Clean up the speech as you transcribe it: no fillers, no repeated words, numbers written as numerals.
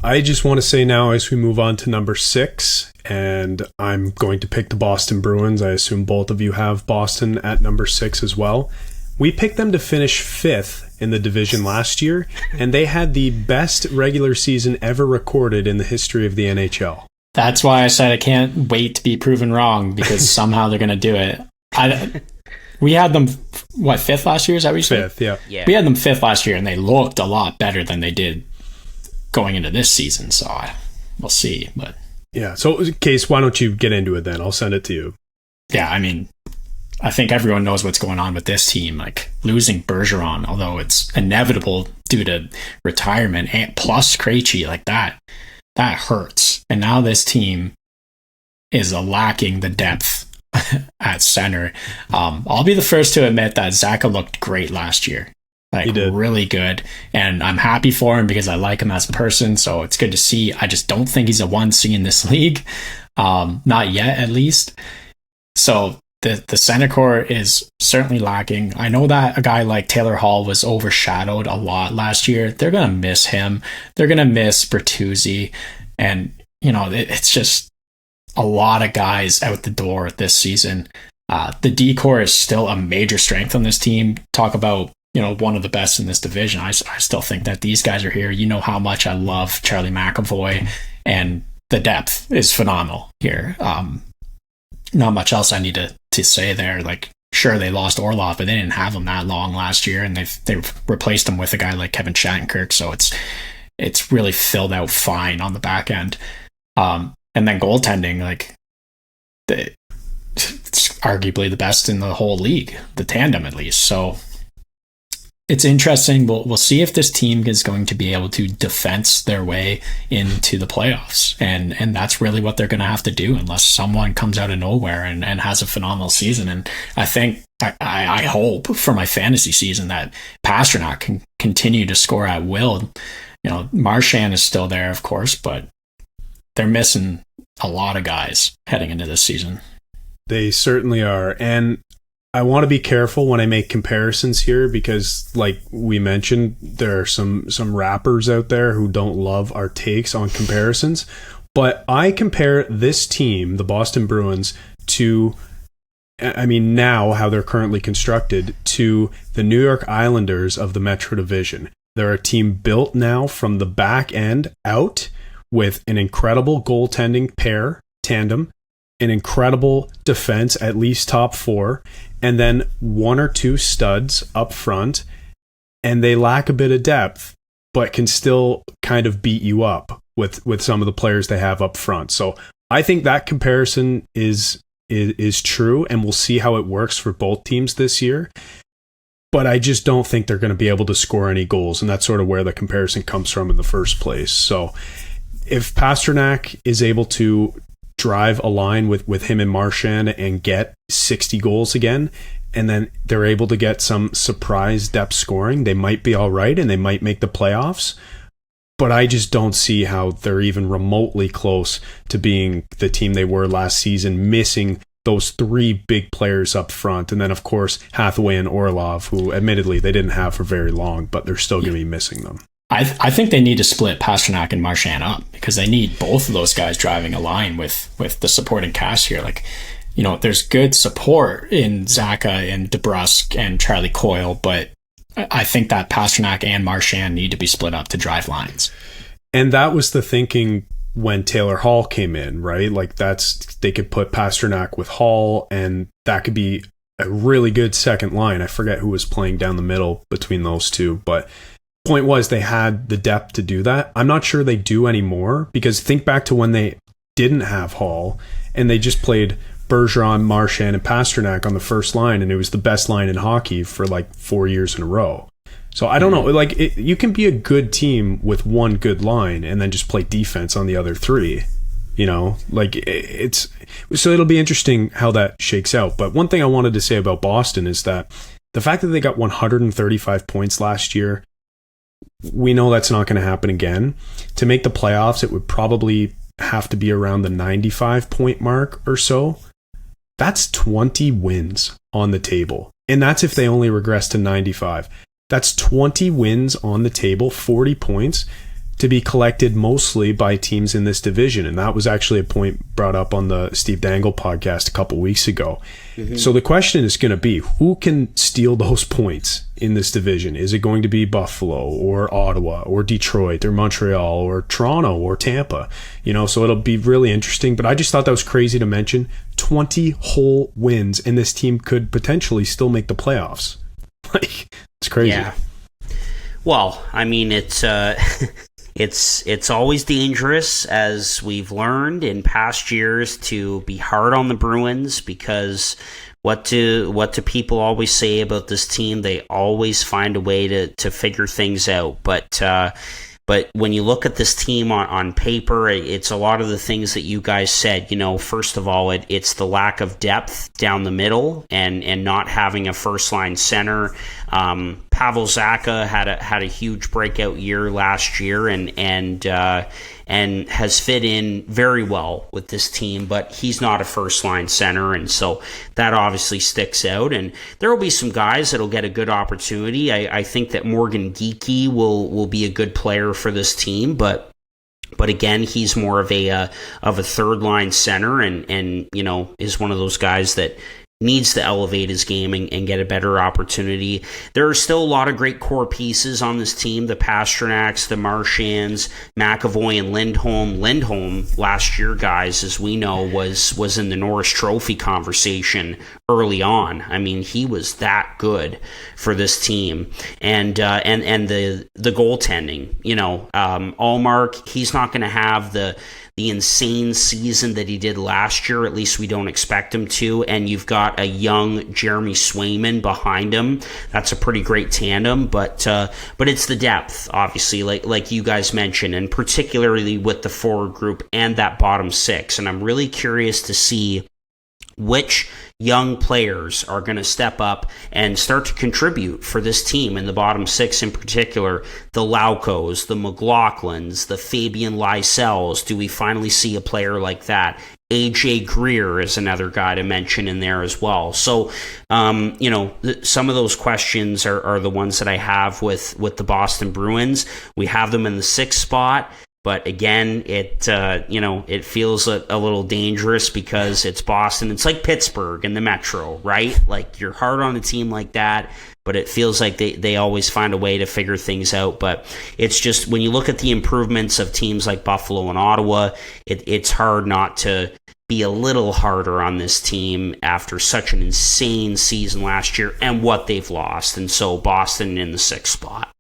I just want to say now as we move on to number 6, and I'm going to pick the Boston Bruins. I assume both of you have Boston at number 6 as well. We picked them to finish 5th in the division last year, and they had the best regular season ever recorded in the history of the NHL. That's why I said I can't wait to be proven wrong, because somehow they're going to do it. We had them, 5th last year? Is that what you said? 5th, yeah. We had them 5th last year, and they looked a lot better than they did going into this season, so we'll see. But yeah, so Case, why don't you get into it then? I'll send it to you. Yeah, I mean, I think everyone knows what's going on with this team. Like, losing Bergeron, although it's inevitable due to retirement, and plus Krejci, like that hurts. And now this team is lacking the depth at center. I'll be the first to admit that Zaka looked great last year. Like, he did. Really good. And I'm happy for him because I like him as a person. So it's good to see. I just don't think he's a 1C in this league. Not yet, at least. So the center core is certainly lacking. I know that a guy like Taylor Hall was overshadowed a lot last year. They're going to miss him. They're going to miss Bertuzzi. And, it's just a lot of guys out the door this season. The D core is still a major strength on this team. Talk about one of the best in this division. I still think that these guys are here. You know how much I love Charlie McAvoy, and the depth is phenomenal here. Not much else I need to say there. Like, sure, they lost Orlov, but they didn't have him that long last year, and they've replaced him with a guy like Kevin Shattenkirk. So it's really filled out fine on the back end. And then goaltending, like, it's arguably the best in the whole league, the tandem at least. So it's interesting. We'll see if this team is going to be able to defense their way into the playoffs. And that's really what they're going to have to do unless someone comes out of nowhere and has a phenomenal season. And I think, I hope for my fantasy season that Pasternak can continue to score at will. Marchand is still there, of course, but they're missing a lot of guys heading into this season. They certainly are. And I want to be careful when I make comparisons here because, like we mentioned, there are some rappers out there who don't love our takes on comparisons. But I compare this team, the Boston Bruins, to, now how they're currently constructed, to the New York Islanders of the Metro Division. They're a team built now from the back end out with an incredible goaltending tandem, an incredible defense, at least top 4, and then 1 or 2 studs up front, and they lack a bit of depth, but can still kind of beat you up with some of the players they have up front. So I think that comparison is true, and we'll see how it works for both teams this year. But I just don't think they're going to be able to score any goals, and that's sort of where the comparison comes from in the first place. So if Pasternak is able to drive a line with him and Marchand and get 60 goals again, and then they're able to get some surprise depth scoring, they might be all right and they might make the playoffs. But I just don't see how they're even remotely close to being the team they were last season, missing those 3 big players up front. And then, of course, Hathaway and Orlov, who admittedly they didn't have for very long, but they're still going to be missing them. I think they need to split Pasternak and Marchand up because they need both of those guys driving a line with the supporting cast here. Like, there's good support in Zaka and DeBrusk and Charlie Coyle, but I think that Pasternak and Marchand need to be split up to drive lines. And that was the thinking when Taylor Hall came in, right? Like, they could put Pasternak with Hall, and that could be a really good second line. I forget who was playing down the middle between those two, but point was they had the depth to do that. I'm not sure they do anymore, because think back to when they didn't have Hall and they just played Bergeron, Marchand, and Pasternak on the first line, and it was the best line in hockey for like 4 years in a row. So I don't know, like you can be a good team with one good line and then just play defense on the other 3. So it'll be interesting how that shakes out. But one thing I wanted to say about Boston is that the fact that they got 135 points last year, we know that's not going to happen again. To make the playoffs, it would probably have to be around the 95 point mark or so. That's 20 wins on the table. And that's if they only regress to 95. That's 20 wins on the table, 40 points. to be collected mostly by teams in this division. And that was actually a point brought up on the Steve Dangle podcast a couple weeks ago. So the question is going to be, who can steal those points in this division? Is it going to be Buffalo or Ottawa or Detroit or Montreal or Toronto or Tampa? So it'll be really interesting. But I just thought that was crazy to mention. 20 whole wins, and this team could potentially still make the playoffs. It's crazy. Yeah. Well, I mean, it's always dangerous, as we've learned in past years, to be hard on the Bruins, because what do people always say about this team? They always find a way to figure things out. But when you look at this team on paper, it's a lot of the things that you guys said. First of all, it's the lack of depth down the middle and not having a first-line center. Pavel Zacha had a huge breakout year last year and has fit in very well with this team, but he's not a first-line center, and so that obviously sticks out. And there will be some guys that'll get a good opportunity. I think that Morgan Geekie will be a good player for this team, but again, he's more of a third-line center, and is one of those guys that needs to elevate his game and get a better opportunity. There are still a lot of great core pieces on this team: the Pasternaks, the Marchands, McAvoy, and Lindholm. Lindholm last year, guys, as we know, was in the Norris Trophy conversation early on. I mean, he was that good for this team. And the goaltending, Allmark, he's not going to have the insane season that he did last year. At least we don't expect him to. And you've got a young Jeremy Swayman behind him. That's a pretty great tandem. But it's the depth, obviously, like you guys mentioned, and particularly with the forward group and that bottom six. And I'm really curious to see which young players are going to step up and start to contribute for this team in the bottom six, in particular, the Laukos, the McLaughlins, the Fabian Lysels. Do we finally see a player like that? AJ Greer is another guy to mention in there as well. So, some of those questions are the ones that I have with the Boston Bruins. We have them in the sixth spot. But again, it feels a little dangerous because it's Boston. It's like Pittsburgh in the Metro, right? Like, you're hard on a team like that, but it feels like they always find a way to figure things out. But it's just, when you look at the improvements of teams like Buffalo and Ottawa, it's hard not to be a little harder on this team after such an insane season last year and what they've lost. And so Boston in the sixth spot.